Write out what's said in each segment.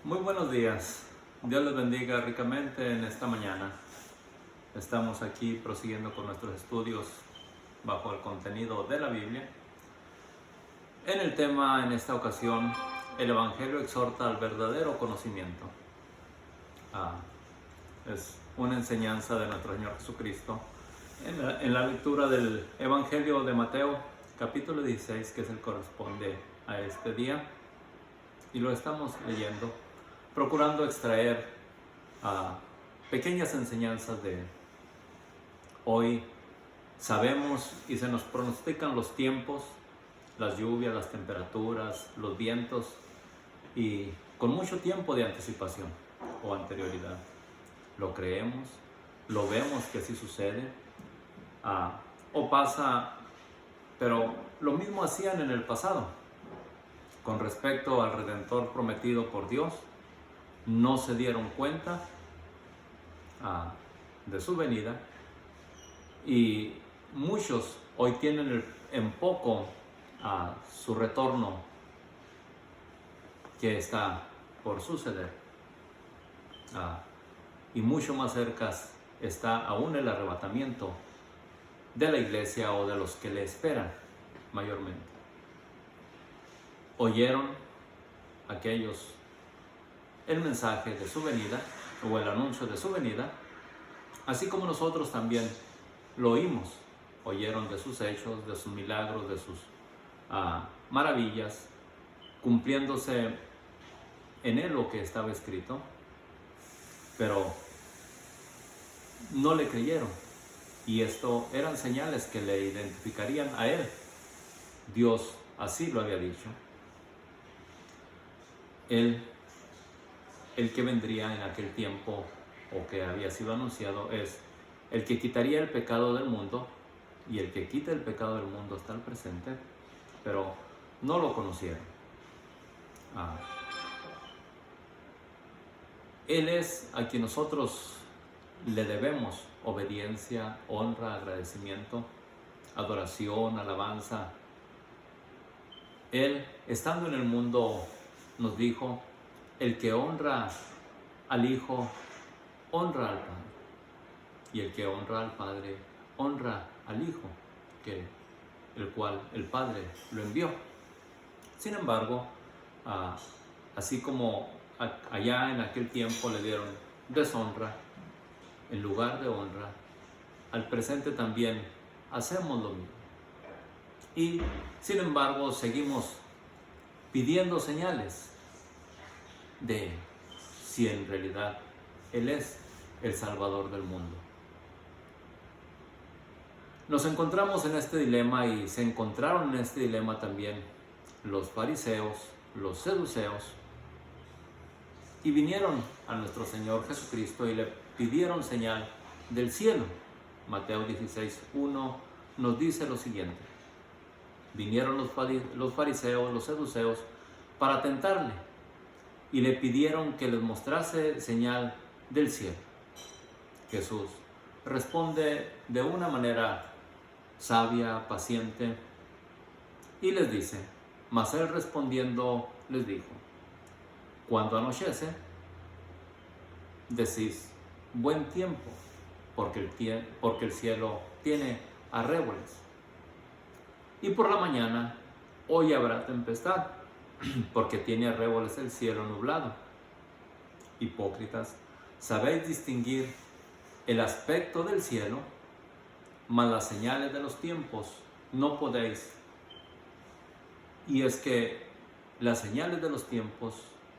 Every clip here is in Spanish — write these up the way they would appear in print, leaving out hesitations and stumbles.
Muy buenos días. Dios les bendiga ricamente en esta mañana. Estamos aquí prosiguiendo con nuestros estudios bajo el contenido de la Biblia. En el tema, en esta ocasión, el Evangelio exhorta al verdadero conocimiento. Es una enseñanza de nuestro Señor Jesucristo. En la lectura del Evangelio de Mateo, capítulo 16, que es el corresponde a este día, y lo estamos leyendo, procurando extraer pequeñas enseñanzas de hoy. Sabemos y se nos pronostican los tiempos, las lluvias, las temperaturas, los vientos, y con mucho tiempo de anticipación o anterioridad. Lo creemos, lo vemos que así sucede, o pasa, pero lo mismo hacían en el pasado. Con respecto al Redentor prometido por Dios, no se dieron cuenta de su venida, y muchos hoy tienen en poco su retorno que está por suceder, y mucho más cerca está aún el arrebatamiento de la iglesia o de los que le esperan mayormente. Oyeron aquellos el mensaje de su venida o el anuncio de su venida, así como nosotros también lo oímos. Oyeron de sus hechos, de sus milagros, de sus maravillas, cumpliéndose en él lo que estaba escrito, pero no le creyeron, y esto eran señales que le identificarían a él. Dios así lo había dicho. El que vendría en aquel tiempo, o que había sido anunciado, es el que quitaría el pecado del mundo, y el que quita el pecado del mundo está al presente, pero no lo conocieron. Él es a quien nosotros le debemos obediencia, honra, agradecimiento, adoración, alabanza. Él, estando en el mundo, nos dijo: el que honra al Hijo, honra al Padre. Y el que honra al Padre, honra al Hijo, el cual el Padre lo envió. Sin embargo, así como allá en aquel tiempo le dieron deshonra en lugar de honra, al presente también hacemos lo mismo. Y sin embargo seguimos pidiendo señales de si en realidad Él es el Salvador del mundo. Nos encontramos en este dilema, y se encontraron en este dilema también los fariseos, los saduceos, y vinieron a nuestro Señor Jesucristo y le pidieron señal del cielo. Mateo 16:1 nos dice lo siguiente: vinieron los fariseos, los saduceos, para tentarle, y le pidieron que les mostrase señal del cielo. Jesús responde de una manera sabia, paciente, y les dice: mas él respondiendo les dijo: cuando anochece, decís buen tiempo, porque el cielo tiene arreboles, y por la mañana, hoy habrá tempestad, porque tiene arreboles el cielo nublado. Hipócritas, sabéis distinguir el aspecto del cielo, mas las señales de los tiempos no podéis. Y es que las señales de los tiempos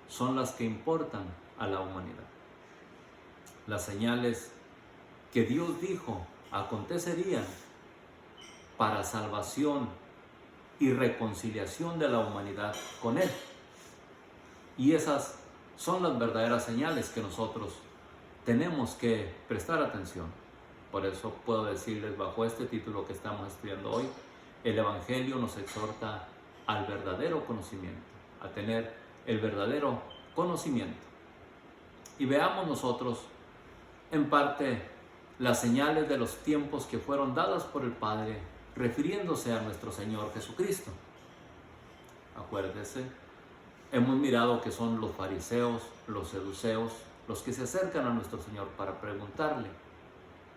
son las que importan a la humanidad. Las señales que Dios dijo acontecerían para salvación y reconciliación de la humanidad con Él. Y esas son las verdaderas señales que nosotros tenemos que prestar atención. Por eso puedo decirles, bajo este título que estamos estudiando hoy, el Evangelio nos exhorta al verdadero conocimiento, a tener el verdadero conocimiento. Y veamos nosotros en parte las señales de los tiempos que fueron dadas por el Padre, refiriéndose a nuestro Señor Jesucristo. Acuérdese, hemos mirado que son los fariseos, los saduceos, los que se acercan a nuestro Señor para preguntarle.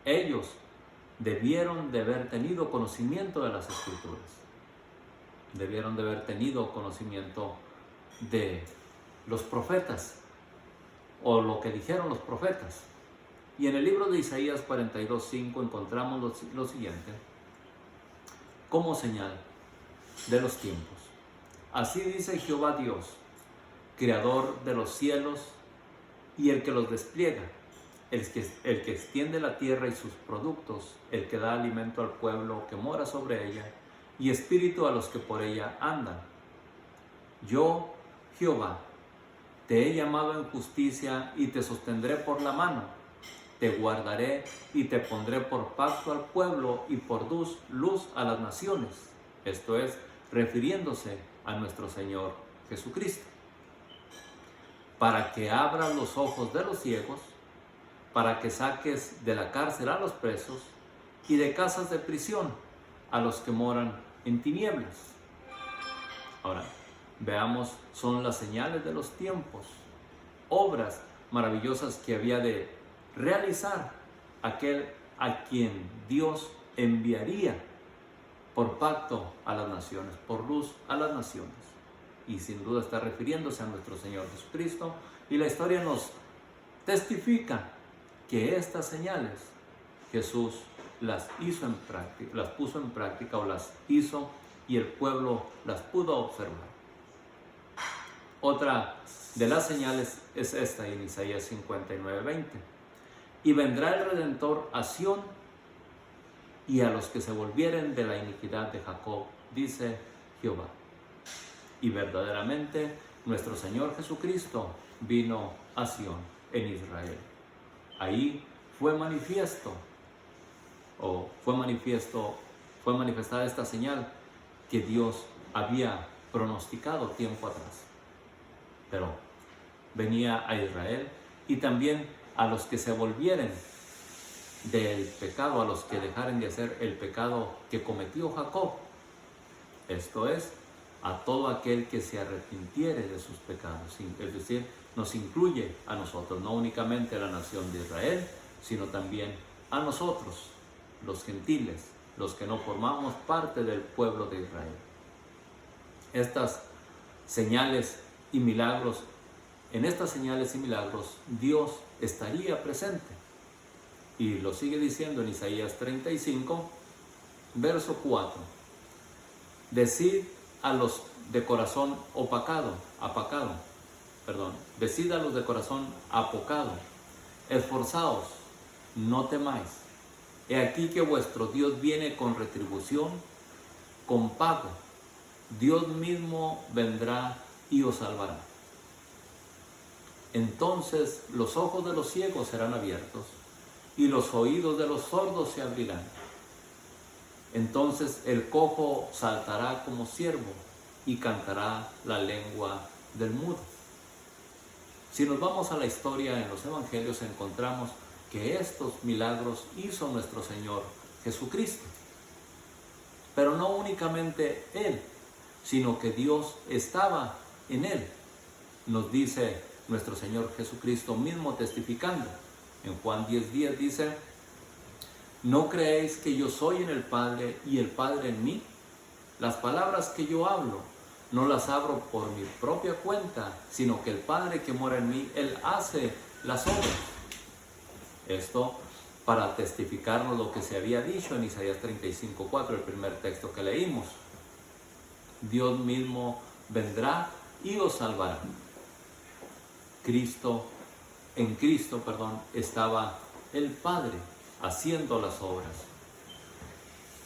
Ellos debieron de haber tenido conocimiento de las Escrituras. Debieron de haber tenido conocimiento de los profetas o lo que dijeron los profetas. Y en el libro de Isaías 42:5 encontramos lo siguiente: como señal de los tiempos. Así dice Jehová Dios, creador de los cielos y el que los despliega, el que extiende la tierra y sus productos, el que da alimento al pueblo que mora sobre ella, y espíritu a los que por ella andan. Yo, Jehová, te he llamado en justicia y te sostendré por la mano. Te guardaré y te pondré por pacto al pueblo y por luz a las naciones. Esto es, refiriéndose a nuestro Señor Jesucristo. Para que abras los ojos de los ciegos, para que saques de la cárcel a los presos y de casas de prisión a los que moran en tinieblas. Ahora, veamos, son las señales de los tiempos, obras maravillosas que había de realizar aquel a quien Dios enviaría por pacto a las naciones, por luz a las naciones. Y sin duda está refiriéndose a nuestro Señor Jesucristo, y la historia nos testifica que estas señales Jesús las hizo en práctica, las puso en práctica, o las hizo y el pueblo las pudo observar. Otra de las señales es esta en Isaías 59:20. Y vendrá el Redentor a Sión y a los que se volvieren de la iniquidad de Jacob, dice Jehová. Y verdaderamente nuestro Señor Jesucristo vino a Sión en Israel. Ahí fue manifestada esta señal que Dios había pronosticado tiempo atrás. Pero venía a Israel y también a los que se volvieren del pecado, a los que dejaren de hacer el pecado que cometió Jacob. Esto es, a todo aquel que se arrepintiere de sus pecados. Es decir, nos incluye a nosotros, no únicamente a la nación de Israel, sino también a nosotros, los gentiles, los que no formamos parte del pueblo de Israel. Estas señales y milagros, en estas señales y milagros, Dios estaría presente. Y lo sigue diciendo en Isaías 35, verso 4. Decid a los de corazón decid a los de corazón apocado, esforzaos, no temáis. He aquí que vuestro Dios viene con retribución, con pago. Dios mismo vendrá y os salvará. Entonces los ojos de los ciegos serán abiertos y los oídos de los sordos se abrirán. Entonces el cojo saltará como ciervo y cantará la lengua del mudo. Si nos vamos a la historia en los evangelios, encontramos que estos milagros hizo nuestro Señor Jesucristo. Pero no únicamente Él, sino que Dios estaba en Él. Nos dice nuestro Señor Jesucristo mismo testificando. En Juan 10:10 dice: ¿no creéis que yo soy en el Padre y el Padre en mí? Las palabras que yo hablo, no las abro por mi propia cuenta, sino que el Padre que mora en mí, Él hace las obras. Esto para testificarnos lo que se había dicho en Isaías 35:4, el primer texto que leímos. Dios mismo vendrá y os salvará. En Cristo estaba el Padre haciendo las obras,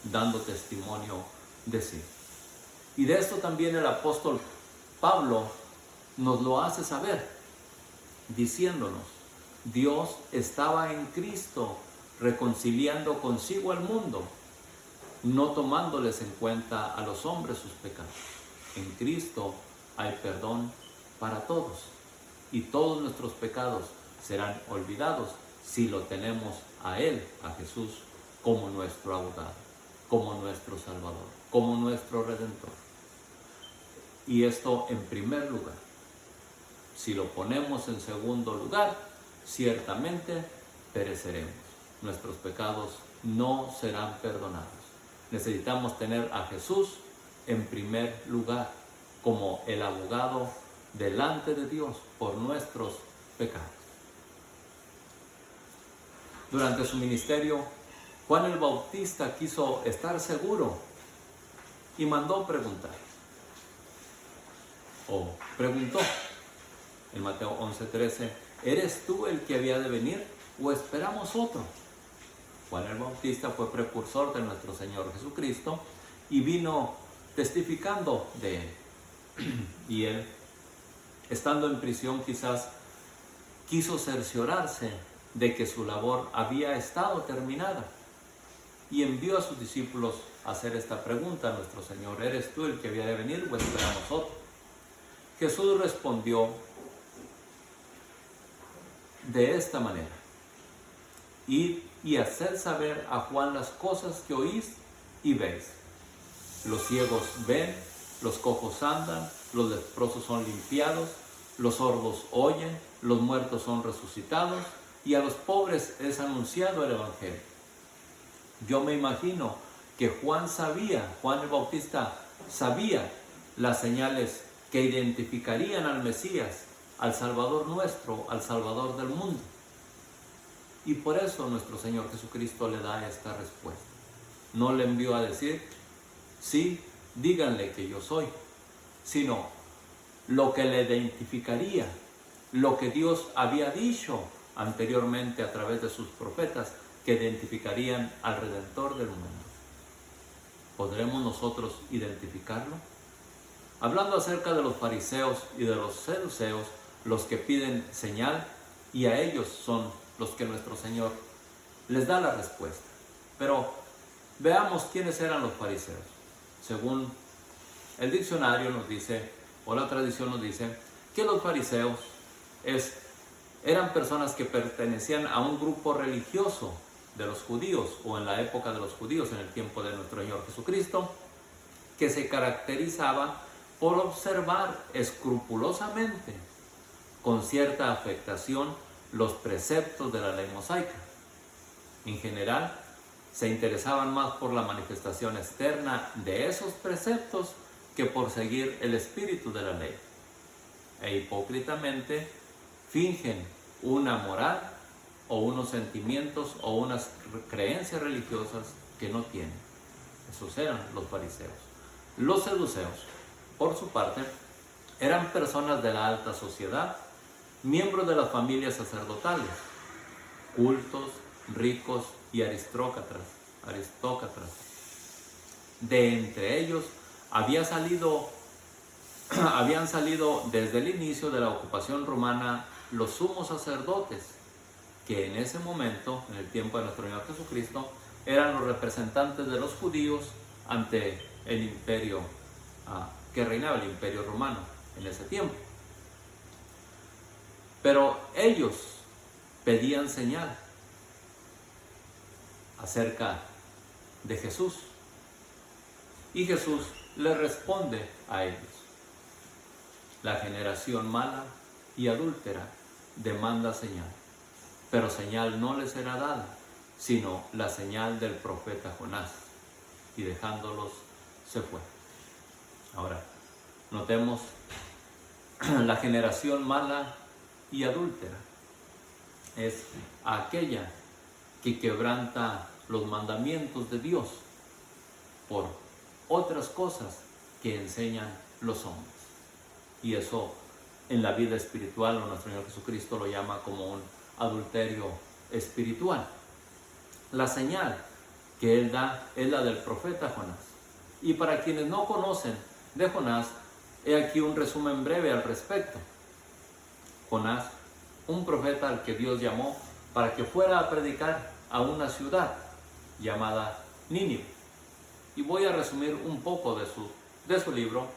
dando testimonio de sí. Y de esto también el apóstol Pablo nos lo hace saber, diciéndonos: Dios estaba en Cristo reconciliando consigo al mundo, no tomándoles en cuenta a los hombres sus pecados. En Cristo hay perdón para todos, y todos nuestros pecados serán olvidados si lo tenemos a Él, a Jesús, como nuestro abogado, como nuestro Salvador, como nuestro Redentor. Y esto en primer lugar. Si lo ponemos en segundo lugar, ciertamente pereceremos. Nuestros pecados no serán perdonados. Necesitamos tener a Jesús en primer lugar, como el abogado delante de Dios por nuestros pecados. Durante su ministerio, Juan el Bautista quiso estar seguro y mandó preguntar. O preguntó en Mateo 11:13, ¿eres tú el que había de venir o esperamos otro? Juan el Bautista fue precursor de nuestro Señor Jesucristo y vino testificando de él. Y él, estando en prisión, quizás quiso cerciorarse de que su labor había estado terminada y envió a sus discípulos a hacer esta pregunta a nuestro Señor: ¿eres tú el que había de venir o esperamos otro? Jesús respondió de esta manera: id y haced saber a Juan las cosas que oís y veis. Los ciegos ven, los cojos andan, los leprosos son limpiados, los sordos oyen, los muertos son resucitados y a los pobres es anunciado el Evangelio. Yo me imagino que Juan el Bautista sabía las señales que identificarían al Mesías, al Salvador nuestro, al Salvador del mundo. Y por eso nuestro Señor Jesucristo le da esta respuesta. No le envió a decir, sí, díganle que yo soy, sino lo que le identificaría, lo que Dios había dicho anteriormente a través de sus profetas, que identificarían al Redentor del mundo. ¿Podremos nosotros identificarlo? Hablando acerca de los fariseos y de los saduceos, los que piden señal, y a ellos son los que nuestro Señor les da la respuesta. Pero veamos quiénes eran los fariseos. Según el diccionario nos dice, o la tradición nos dice, que los fariseos eran personas que pertenecían a un grupo religioso de los judíos, o en la época de los judíos, en el tiempo de nuestro Señor Jesucristo, que se caracterizaba por observar escrupulosamente, con cierta afectación, los preceptos de la ley mosaica. En general, se interesaban más por la manifestación externa de esos preceptos que por seguir el espíritu de la ley. E hipócritamente fingen una moral o unos sentimientos o unas creencias religiosas que no tienen. Esos eran los fariseos. Los saduceos, por su parte, eran personas de la alta sociedad, miembros de las familias sacerdotales, cultos, ricos y aristócratas. De entre ellos habían salido desde el inicio de la ocupación romana los sumos sacerdotes, que en ese momento, en el tiempo de nuestro Señor Jesucristo, eran los representantes de los judíos ante el imperio que reinaba, el imperio romano en ese tiempo. Pero ellos pedían señal acerca de Jesús, y Jesús les responde a ellos: la generación mala y adúltera demanda señal, pero señal no les será dada, sino la señal del profeta Jonás. Y dejándolos se fue. Ahora, notemos la generación mala y adúltera. Es aquella que quebranta los mandamientos de Dios por otras cosas que enseñan los hombres. Y eso en la vida espiritual, nuestro Señor Jesucristo lo llama como un adulterio espiritual. La señal que Él da es la del profeta Jonás. Y para quienes no conocen de Jonás, he aquí un resumen breve al respecto. Jonás, un profeta al que Dios llamó para que fuera a predicar a una ciudad llamada Nínive. Y voy a resumir un poco de su libro,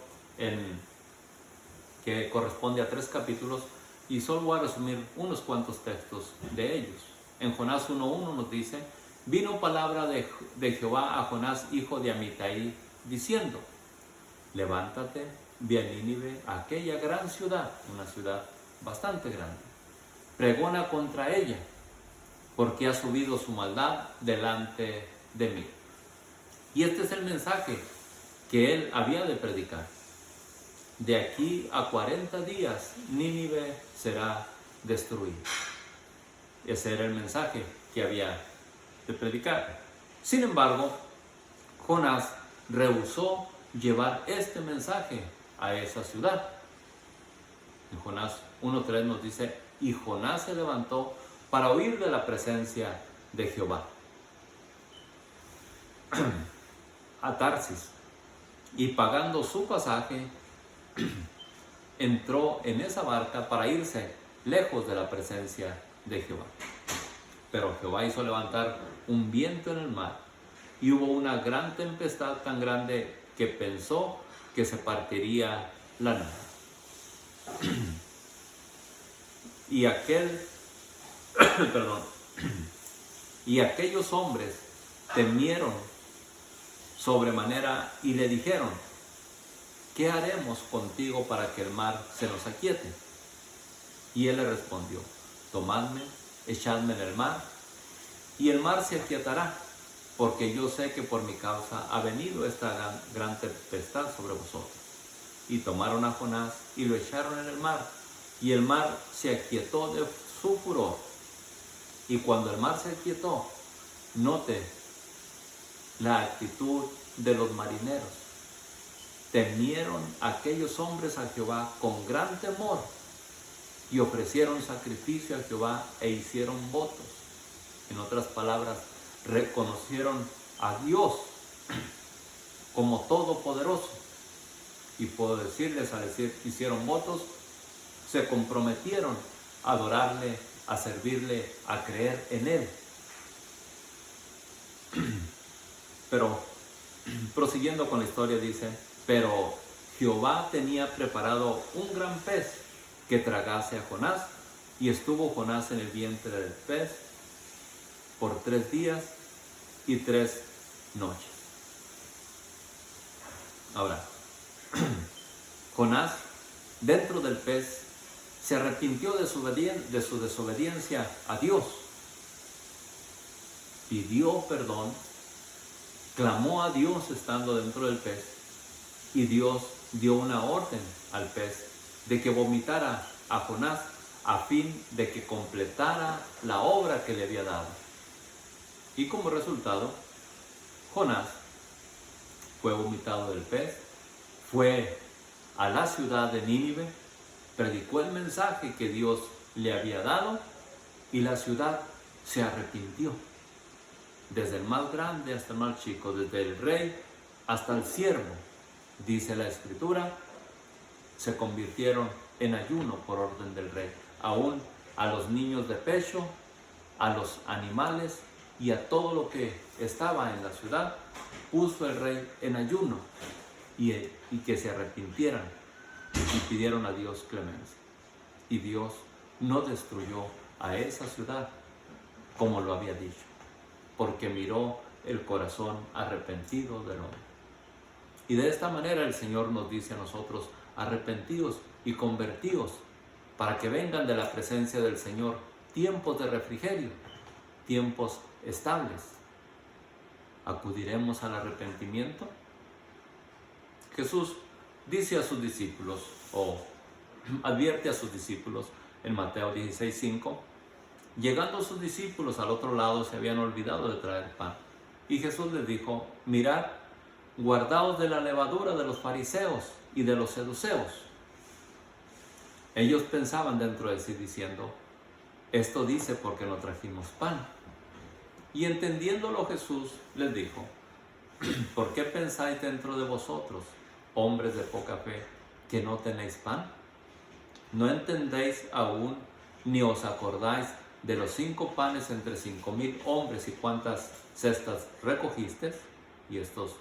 que corresponde a 3 capítulos, y solo voy a resumir unos cuantos textos de ellos. En Jonás 1:1 nos dice: vino palabra de Jehová a Jonás, hijo de Amitai, diciendo: levántate, ve a Nínive, aquella gran ciudad, una ciudad bastante grande. Pregona contra ella, porque ha subido su maldad delante de mí. Y este es el mensaje que él había de predicar. De aquí a 40 días, Nínive será destruida. Ese era el mensaje que había de predicar. Sin embargo, Jonás rehusó llevar este mensaje a esa ciudad. En Jonás 1:3 nos dice: y Jonás se levantó para huir de la presencia de Jehová a Tarsis, y pagando su pasaje, entró en esa barca para irse lejos de la presencia de Jehová. Pero Jehová hizo levantar un viento en el mar, y hubo una gran tempestad tan grande que pensó que se partiría la nave. Y y aquellos hombres temieron sobremanera y le dijeron: ¿qué haremos contigo para que el mar se nos aquiete? Y él le respondió: tomadme, echadme en el mar, y el mar se aquietará, porque yo sé que por mi causa ha venido esta gran tempestad sobre vosotros. Y tomaron a Jonás y lo echaron en el mar, y el mar se aquietó de su furor. Y cuando el mar se aquietó, note la actitud de los marineros. Temieron aquellos hombres a Jehová con gran temor, y ofrecieron sacrificio a Jehová e hicieron votos. En otras palabras, reconocieron a Dios como todopoderoso. Y puedo decirles, al decir hicieron votos, se comprometieron a adorarle, a servirle, a creer en Él. Pero, prosiguiendo con la historia, dice: pero Jehová tenía preparado un gran pez que tragase a Jonás, y estuvo Jonás en el vientre del pez por 3 días y 3 noches. Ahora, Jonás, dentro del pez, se arrepintió de su desobediencia a Dios. Pidió perdón, clamó a Dios estando dentro del pez, y Dios dio una orden al pez de que vomitara a Jonás a fin de que completara la obra que le había dado. Y como resultado, Jonás fue vomitado del pez, fue a la ciudad de Nínive, predicó el mensaje que Dios le había dado, y la ciudad se arrepintió. Desde el más grande hasta el más chico, desde el rey hasta el siervo, dice la Escritura, se convirtieron en ayuno por orden del rey. Aún a los niños de pecho, a los animales y a todo lo que estaba en la ciudad, puso el rey en ayuno, y que se arrepintieran y pidieron a Dios clemencia. Y Dios no destruyó a esa ciudad como lo había dicho, porque miró el corazón arrepentido del hombre. Y de esta manera el Señor nos dice a nosotros: arrepentíos y convertíos, para que vengan de la presencia del Señor tiempos de refrigerio, tiempos estables. ¿Acudiremos al arrepentimiento? Jesús dice a sus discípulos, o advierte a sus discípulos en Mateo 16:5, llegando sus discípulos al otro lado se habían olvidado de traer pan. Y Jesús les dijo: mirad, guardaos de la levadura de los fariseos y de los saduceos. Ellos pensaban dentro de sí diciendo: esto dice porque no trajimos pan. Y entendiéndolo Jesús les dijo: ¿por qué pensáis dentro de vosotros, hombres de poca fe, que no tenéis pan? ¿No entendéis aún, ni os acordáis de los 5 panes entre 5,000 hombres y cuántas cestas recogisteis? Y estos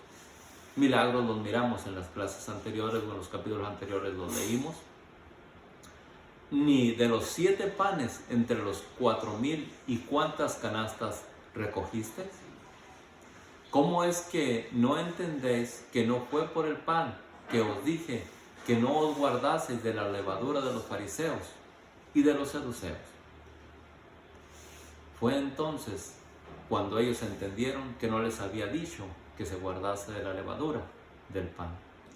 milagros los miramos en las clases anteriores, o en los capítulos anteriores los leímos. Ni de los 7 panes entre los 4,000 y cuántas canastas recogisteis. ¿Cómo es que no entendéis que no fue por el pan que os dije que no os guardaseis de la levadura de los fariseos y de los saduceos. Fue entonces cuando ellos entendieron que no les había dicho que se guardase de la levadura del pan,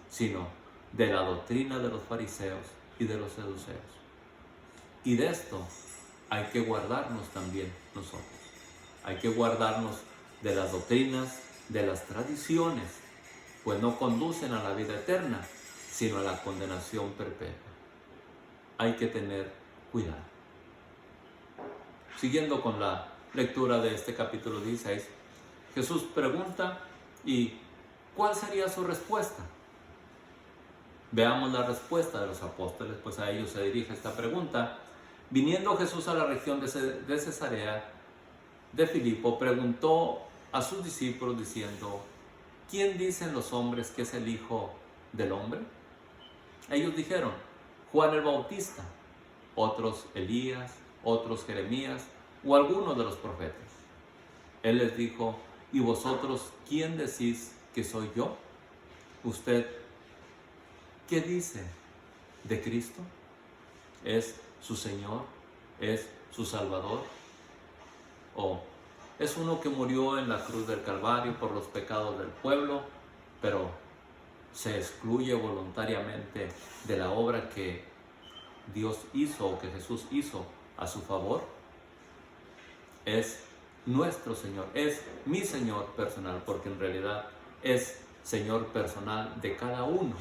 sino de la doctrina de los fariseos y de los saduceos. Y de esto hay que guardarnos también nosotros. Hay que guardarnos de las doctrinas, de las tradiciones, pues no conducen a la vida eterna, sino a la condenación perpetua. Hay que tener cuidado. Siguiendo con la lectura de este capítulo 16, Jesús pregunta, ¿y cuál sería su respuesta? Veamos la respuesta de los apóstoles, pues a ellos se dirige esta pregunta. Viniendo Jesús a la región de Cesarea de Filipo, preguntó a sus discípulos diciendo, ¿quién dicen los hombres que es el Hijo del Hombre? Ellos dijeron, Juan el Bautista, otros Elías, otros Jeremías o alguno de los profetas. Él les dijo, ¿y vosotros quién decís que soy yo? ¿Usted qué dice de Cristo? ¿Es su Señor? ¿Es su Salvador? ¿O es uno que murió en la cruz del Calvario por los pecados del pueblo, pero se excluye voluntariamente de la obra que Dios hizo o que Jesús hizo a su favor? Es nuestro Señor, es mi Señor personal, porque en realidad es Señor personal de cada uno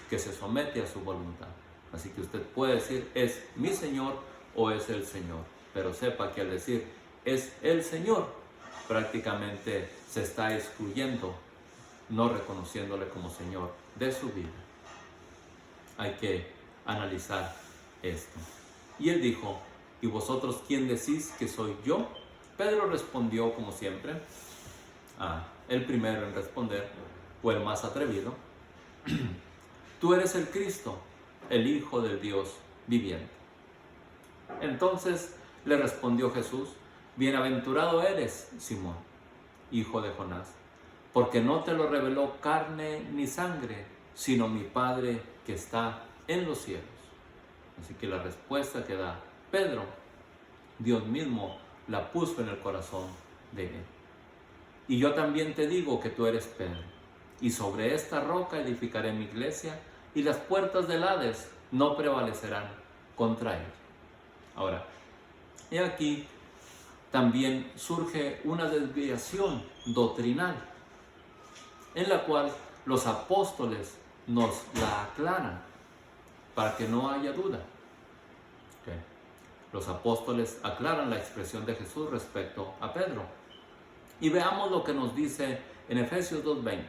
que se somete a su voluntad. Así que usted puede decir, es mi Señor o es el Señor, pero sepa que al decir es el Señor, prácticamente se está excluyendo, no reconociéndole como Señor de su vida. Hay que analizar esto. Y él dijo, ¿y vosotros quién decís que soy yo? Pedro respondió como siempre, el primero en responder, o el más atrevido, tú eres el Cristo, el Hijo del Dios viviente. Entonces le respondió Jesús, bienaventurado eres, Simón, hijo de Jonás, porque no te lo reveló carne ni sangre, sino mi Padre que está en los cielos. Así que la respuesta que da Pedro, Dios mismo la puso en el corazón de él. Y yo también te digo que tú eres Pedro, y sobre esta roca edificaré mi iglesia, y las puertas del Hades no prevalecerán contra ella. Ahora, y aquí también surge una desviación doctrinal, en la cual los apóstoles nos la aclaran, para que no haya duda. Los apóstoles aclaran la expresión de Jesús respecto a Pedro. Y veamos lo que nos dice en Efesios 2:20.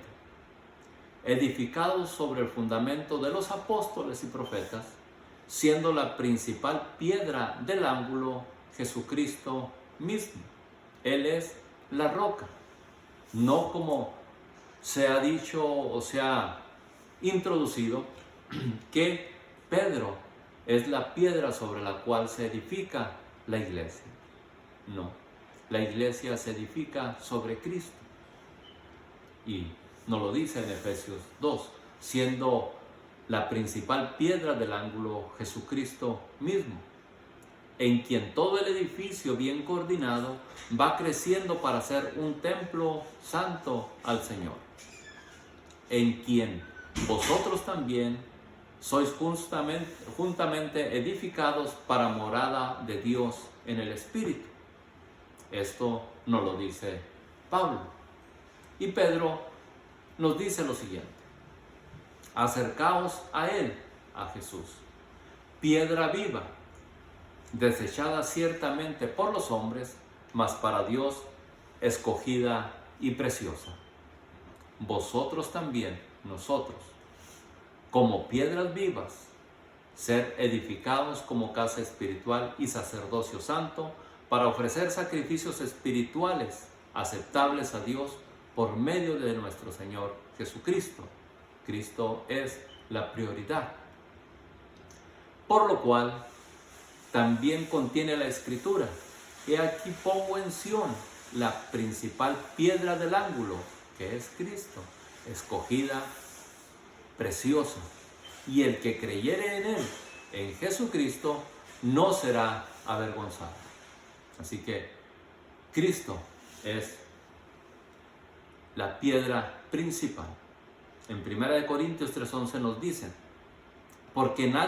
Edificados sobre el fundamento de los apóstoles y profetas, siendo la principal piedra del ángulo Jesucristo mismo. Él es la roca. No como se ha dicho o se ha introducido que Pedro es la piedra sobre la cual se edifica la iglesia. No, la iglesia se edifica sobre Cristo. Y nos lo dice en Efesios 2, siendo la principal piedra del ángulo Jesucristo mismo, en quien todo el edificio bien coordinado va creciendo para ser un templo santo al Señor, en quien vosotros también sois juntamente edificados para morada de Dios en el Espíritu. Esto nos lo dice Pablo. Y Pedro nos dice lo siguiente: acercaos a Él, a Jesús, piedra viva, desechada ciertamente por los hombres, mas para Dios escogida y preciosa. Vosotros también, nosotros, como piedras vivas, ser edificados como casa espiritual y sacerdocio santo, para ofrecer sacrificios espirituales aceptables a Dios por medio de nuestro Señor Jesucristo. Cristo es la prioridad. Por lo cual, también contiene la Escritura: he aquí pongo en Sión la principal piedra del ángulo, que es Cristo, escogida, preciosa, y el que creyere en Él, en Jesucristo, no será avergonzado. Así que Cristo es la piedra principal. En 1 Corintios 3:11 nos dicen, porque nadie